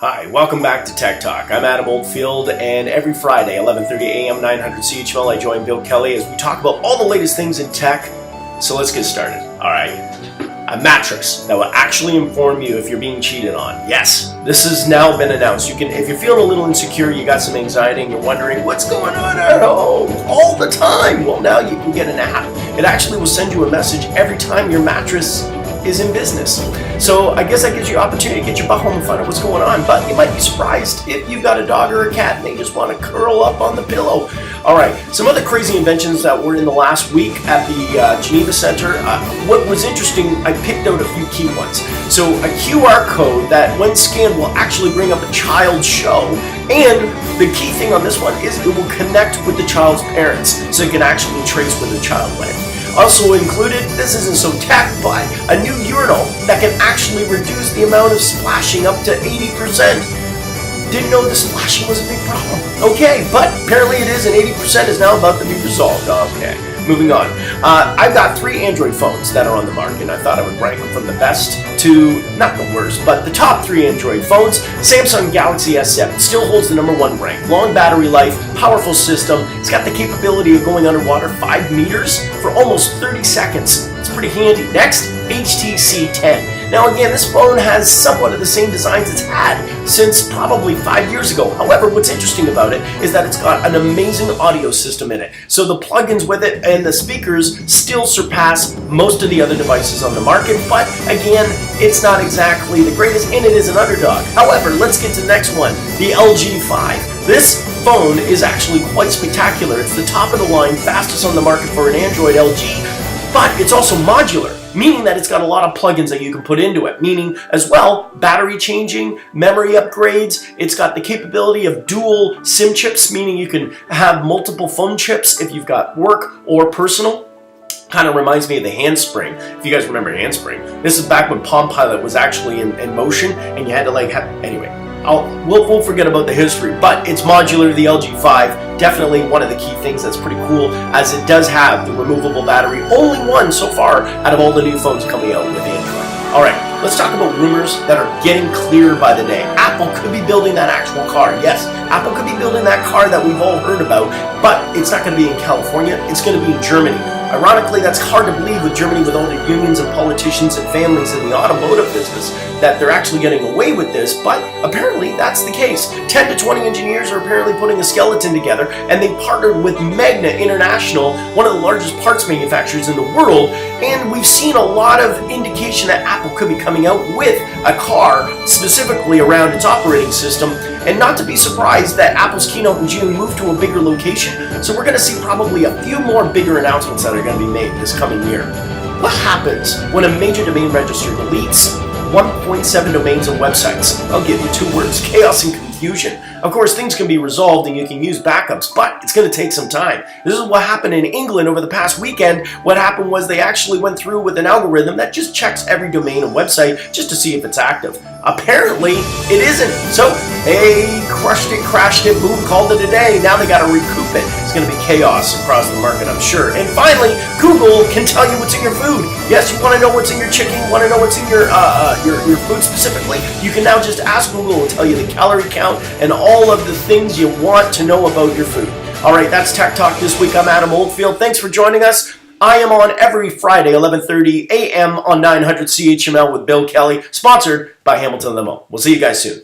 Hi, welcome back to Tech Talk. I'm Adam Oldfield, and every Friday, 11:30 a.m., 900 CHML, I join Bill Kelly as we talk about all the latest things in tech. So let's get started. All right, a mattress that will actually inform you if you're being cheated on. Yes, this has now been announced. You can, if you're feeling a little insecure, you got some anxiety, and you're wondering what's going on at home all the time. Well, now you can get an app. It actually will send you a message every time your mattress is in business. So I guess that gives you an opportunity to get your butt home and find out what's going on. But you might be surprised if you've got a dog or a cat and they just want to curl up on the pillow. All right, some other crazy inventions that were in the last week at the Geneva Center. What was interesting, I picked out a few key ones. So a QR code that when scanned will actually bring up a child's show. And the key thing on this one is it will connect with the child's parents so you can actually trace where the child went. Also included, this isn't so tech, but a new urinal that can actually reduce the amount of splashing up to 80%. Didn't know the splashing was a big problem. Okay, but apparently it is, and 80% is now about to be resolved. Okay, moving on. I've got 3 Android phones that are on the market, and I thought I would rank them from the best to, not the worst, but the top 3 Android phones. Samsung Galaxy S7 still holds the #1 rank. Long battery life, powerful system. It's got the capability of going underwater 5 meters for almost 30 seconds. It's pretty handy. Next, HTC 10. Now again, this phone has somewhat of the same designs it's had since probably 5 years ago. However, what's interesting about it is that it's got an amazing audio system in it. So the plugins with it and the speakers still surpass most of the other devices on the market, but again, it's not exactly the greatest, and it is an underdog. However, let's get to the next one, the LG 5. This phone is actually quite spectacular. It's the top of the line, fastest on the market for an Android LG, but it's also modular, meaning that it's got a lot of plugins that you can put into it, meaning as well, battery changing, memory upgrades. It's got the capability of dual SIM chips, meaning you can have multiple phone chips if you've got work or personal. Kind of reminds me of the Handspring, if you guys remember Handspring. This is back when Palm Pilot was actually in motion, and you had to like have, anyway. We'll forget about the history, but it's modular. The LG 5, definitely one of the key things that's pretty cool, as it does have the removable battery. Only one so far out of all the new phones coming out with Android. All right, let's talk about rumors that are getting clearer by the day. Apple could be building that actual car. Yes, Apple could be building that car that we've all heard about, but it's not going to be in California. It's going to be in Germany. Ironically, that's hard to believe with Germany, with all the unions and politicians and families in the automotive business, that they're actually getting away with this, but apparently that's the case. 10 to 20 engineers are apparently putting a skeleton together, and they partnered with Magna International, one of the largest parts manufacturers in the world, and we've seen a lot of indication that Apple could be coming out with a car specifically around its operating system, and not to be surprised that Apple's keynote in June moved to a bigger location. So we're going to see probably a few more bigger announcements that are going to be made this coming year. What happens when a major domain registry deletes 1.7 domains and websites? I'll give you 2 words: chaos and confusion. Of course, things can be resolved and you can use backups, but it's going to take some time. This is what happened in England over the past weekend. What happened was they actually went through with an algorithm that just checks every domain and website just to see if it's active. Apparently, it isn't. So, hey, crushed it, crashed it, boom, called it a day. Now they got to recoup it. It's going to be chaos across the market, I'm sure. And finally, Google can tell you what's in your food. Yes, you want to know what's in your chicken, you want to know what's in your food specifically. You can now just ask Google and tell you the calorie count and all of the things you want to know about your food. All right, that's Tech Talk this week. I'm Adam Oldfield. Thanks for joining us. I am on every Friday, 11:30 a.m. on 900 CHML with Bill Kelly, sponsored by Hamilton Limo. We'll see you guys soon.